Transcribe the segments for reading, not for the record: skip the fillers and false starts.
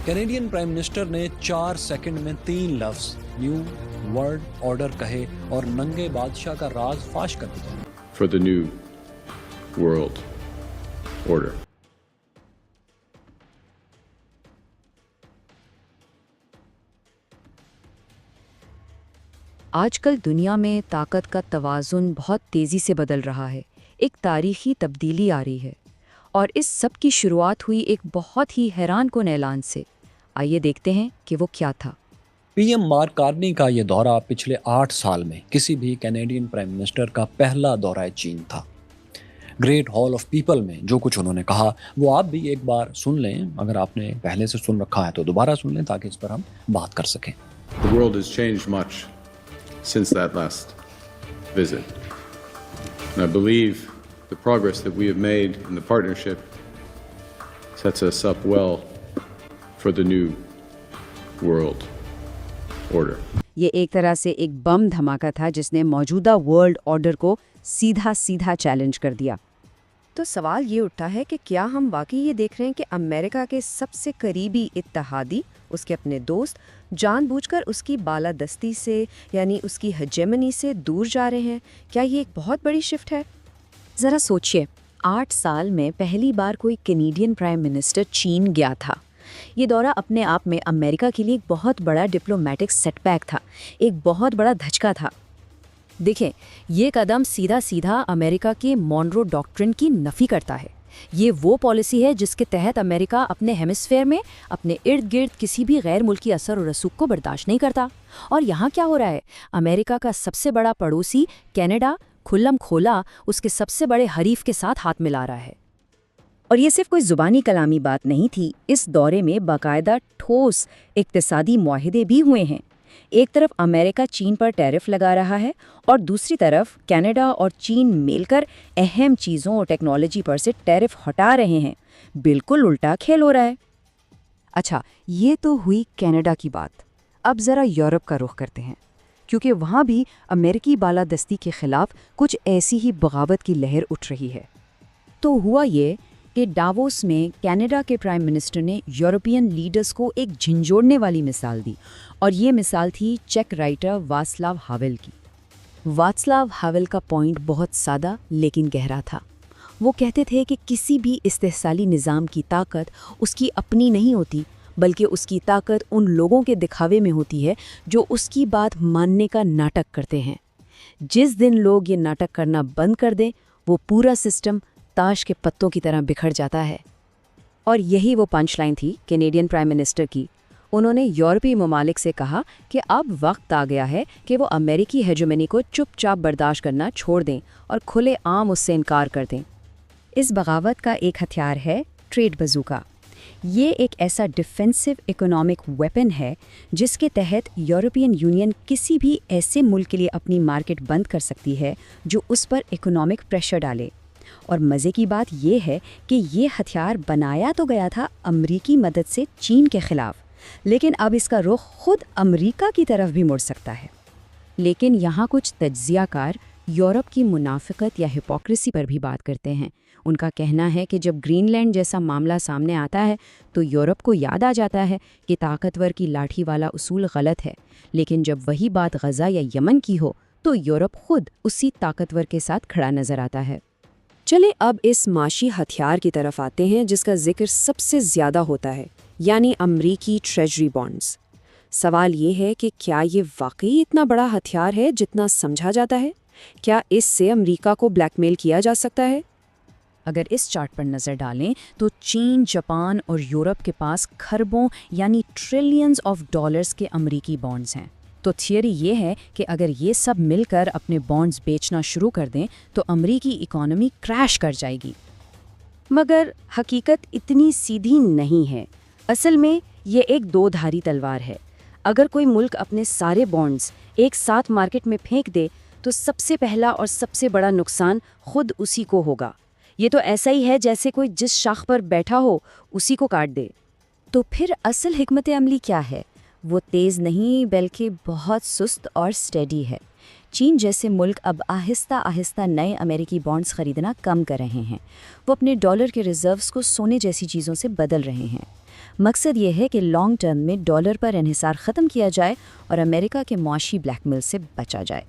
Canadian prime minister ने 4 second में 3 लफ्ज न्यू वर्ल्ड ऑर्डर कहे और नंगे बादशाह का राज फाश कर दिया। For the new world order. आजकल दुनिया में ताकत का तवाज़ुन बहुत तेज़ी से बदल रहा है। एक तारीख़ी तब्दीली आ रही है और इस सब की शुरुआत हुई एक बहुत ही हैरानकुन ऐलान से। आइए देखते हैं कि वो क्या था। पीएम मार्क कार्नी का ये दौरा पिछले 8 साल में किसी भी कैनेडियन प्राइम मिनिस्टर का पहला दौरा चीन था। ग्रेट हॉल ऑफ पीपल में जो कुछ उन्होंने कहा वो आप भी एक बार सुन लें। अगर आपने पहले से सुन रखा है तो दोबारा सुन लें ताकि इस पर हम बात कर सकें। The world has changed much since that last visit. And I believe the progress that we have made in the partnership sets us up well for the new world order. ये एक तरह से एक बम धमाका था जिसने मौजूदा वर्ल्ड ऑर्डर को सीधा चैलेंज कर दिया। तो सवाल ये उठता है कि क्या हम वाकई ये देख रहे हैं कि अमेरिका के सबसे करीबी इत्तेहादी, उसके अपने दोस्त, जानबूझकर उसकी बालादस्ती से यानी उसकी हेजेमनी से दूर जा रहे हैं? क्या ये एक बहुत बड़ी शिफ्ट है? ज़रा सोचिए, 8 साल में पहली बार कोई कैनेडियन प्राइम मिनिस्टर चीन गया था। ये दौरा अपने आप में अमेरिका के लिए एक बहुत बड़ा डिप्लोमेटिक सेटबैक था, एक बहुत बड़ा धचका था। देखें, ये कदम सीधा अमेरिका के मॉनरो डॉक्ट्रिन की नफ़ी करता है। ये वो पॉलिसी है जिसके तहत अमेरिका अपने हेमिस्फेयर में अपने इर्द गिर्द किसी भी गैर मुल्की असर और रसूख को बर्दाश्त नहीं करता। और यहाँ क्या हो रहा है? अमेरिका का सबसे बड़ा पड़ोसी कनाडा खुल्लम खोला उसके सबसे बड़े हरीफ के साथ हाथ मिला रहा है। और ये सिर्फ कोई ज़ुबानी कलामी बात नहीं थी। इस दौरे में बाकायदा ठोस इक़्तिसादी मुआहिदे भी हुए हैं। एक तरफ अमेरिका चीन पर टैरिफ लगा रहा है और दूसरी तरफ कनाडा और चीन मिलकर अहम चीज़ों और टेक्नोलॉजी पर से टैरिफ हटा रहे हैं। बिल्कुल उल्टा खेल हो रहा है। अच्छा, ये तो हुई कनाडा की बात। अब ज़रा यूरोप का रुख करते हैं, क्योंकि वहाँ भी अमेरिकी बालादस्ती के खिलाफ कुछ ऐसी ही बगावत की लहर उठ रही है। तो हुआ ये कि डावोस में कनाडा के प्राइम मिनिस्टर ने यूरोपियन लीडर्स को एक झंझोड़ने वाली मिसाल दी, और ये मिसाल थी चेक राइटर वास्लाव हावेल की। वास्लाव हावेल का पॉइंट बहुत सादा लेकिन गहरा था। वो कहते थे कि किसी भी इस्तेहसाली निज़ाम की ताकत उसकी अपनी नहीं होती, बल्कि उसकी ताकत उन लोगों के दिखावे में होती है जो उसकी बात मानने का नाटक करते हैं। जिस दिन लोग ये नाटक करना बंद कर दें, वो पूरा सिस्टम ताश के पत्तों की तरह बिखर जाता है। और यही वो पंचलाइन थी कैनेडियन प्राइम मिनिस्टर की। उन्होंने यूरोपीय ममालिक से कहा कि अब वक्त आ गया है कि वो अमेरिकी हेजेमनी को चुपचाप बर्दाश्त करना छोड़ दें और खुले आम उससे इनकार कर दें। इस बगावत का एक हथियार है ट्रेड बजूका। ये एक ऐसा डिफेंसिव इकोनॉमिक वेपन है जिसके तहत यूरोपियन यूनियन किसी भी ऐसे मुल्क के लिए अपनी मार्केट बंद कर सकती है जो उस पर इकोनॉमिक प्रेशर डाले। और मज़े की बात यह है कि ये हथियार बनाया तो गया था अमरीकी मदद से चीन के ख़िलाफ़, लेकिन अब इसका रुख खुद अमरीका की तरफ भी मुड़ सकता है। लेकिन यहाँ कुछ तज्ज़ियाकार यूरोप की मुनाफ़िकत या हिपोक्रेसी पर भी बात करते हैं। उनका कहना है कि जब ग्रीनलैंड जैसा मामला सामने आता है तो यूरोप को याद आ जाता है कि ताकतवर की लाठी वाला उसूल गलत है, लेकिन जब वही बात गज़ा या यमन की हो तो यूरोप खुद उसी ताकतवर के साथ खड़ा नज़र आता है। चले अब इस माशी हथियार की तरफ आते हैं जिसका जिक्र सबसे ज़्यादा होता है, यानी अमरीकी ट्रेजरी बॉन्ड्स। सवाल ये है कि क्या ये वाकई इतना बड़ा हथियार है जितना समझा जाता है? क्या इससे अमरीका को ब्लैकमेल किया जा सकता है? अगर इस चार्ट पर नज़र डालें तो चीन, जापान और यूरोप के पास खरबों यानी ट्रिलियंस ऑफ डॉलर्स के अमरीकी बॉन्ड्स हैं। तो थियरी ये है कि अगर ये सब मिलकर अपने बॉन्ड्स बेचना शुरू कर दें तो अमरीकी इकॉनमी क्रैश कर जाएगी। मगर हकीकत इतनी सीधी नहीं है। असल में ये एक दो-धारी तलवार है। अगर कोई मुल्क अपने सारे बॉन्ड्स एक साथ मार्केट में फेंक दे तो सबसे पहला और सबसे बड़ा नुकसान खुद उसी को होगा। ये तो ऐसा ही है जैसे कोई जिस शाख पर बैठा हो उसी को काट दे। तो फिर असल हिकमत अमली क्या है? वो तेज़ नहीं बल्कि बहुत सुस्त और स्टेडी है। चीन जैसे मुल्क अब आहिस्ता आहिस्ता नए अमेरिकी बॉन्ड्स ख़रीदना कम कर रहे हैं। वो अपने डॉलर के रिज़र्व्स को सोने जैसी चीज़ों से बदल रहे हैं। مقصد یہ ہے کہ لانگ ٹرم میں ڈالر پر انحصار ختم کیا جائے اور امریکہ کے معاشی بلیک میل سے بچا جائے۔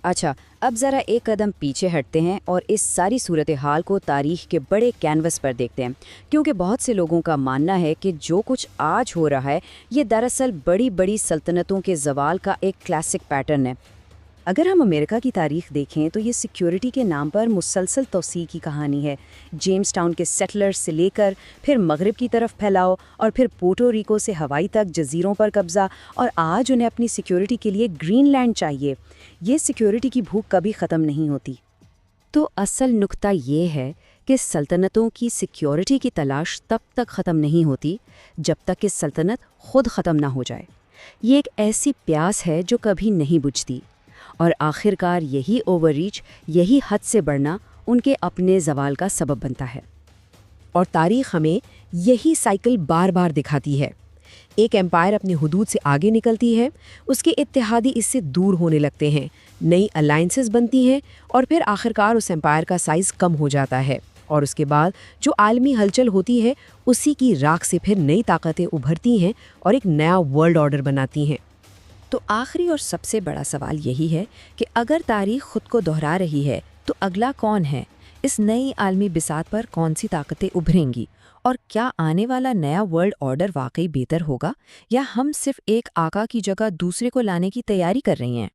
اچھا، اب ذرا ایک قدم پیچھے ہٹتے ہیں اور اس ساری صورتحال کو تاریخ کے بڑے کینوس پر دیکھتے ہیں، کیونکہ بہت سے لوگوں کا ماننا ہے کہ جو کچھ آج ہو رہا ہے یہ دراصل بڑی بڑی سلطنتوں کے زوال کا ایک کلاسک پیٹرن ہے۔ اگر ہم امریکہ کی تاریخ دیکھیں تو یہ سیکیورٹی کے نام پر مسلسل توسیع کی کہانی ہے۔ جیمز ٹاؤن کے سیٹلرز سے لے کر پھر مغرب کی طرف پھیلاؤ اور پھر پورٹو ریکو سے ہوائی تک جزیروں پر قبضہ، اور آج انہیں اپنی سیکیورٹی کے لیے گرین لینڈ چاہیے۔ یہ سیکیورٹی کی بھوک کبھی ختم نہیں ہوتی۔ تو اصل نقطہ یہ ہے کہ سلطنتوں کی سیکیورٹی کی تلاش تب تک ختم نہیں ہوتی جب تک کہ سلطنت خود ختم نہ ہو جائے۔ یہ ایک ایسی پیاس ہے جو کبھی نہیں بجھتی، اور آخرکار یہی اوور ریچ، یہی حد سے بڑھنا ان کے اپنے زوال کا سبب بنتا ہے۔ اور تاریخ ہمیں یہی سائیکل بار بار دکھاتی ہے۔ ایک امپائر اپنی حدود سے آگے نکلتی ہے، اس کے اتحادی اس سے دور ہونے لگتے ہیں، نئی الائنسز بنتی ہیں، اور پھر آخرکار اس امپائر کا سائز کم ہو جاتا ہے، اور اس کے بعد جو عالمی ہلچل ہوتی ہے اسی کی راکھ سے پھر نئی طاقتیں ابھرتی ہیں اور ایک نیا ورلڈ آرڈر بناتی ہیں۔ تو آخری اور سب سے بڑا سوال یہی ہے کہ اگر تاریخ خود کو دہرا رہی ہے تو اگلا کون ہے؟ اس نئی عالمی بساط پر کون سی طاقتیں ابھریں گی؟ اور کیا آنے والا نیا ورلڈ آرڈر واقعی بہتر ہوگا، یا ہم صرف ایک آقا کی جگہ دوسرے کو لانے کی تیاری کر رہی ہیں؟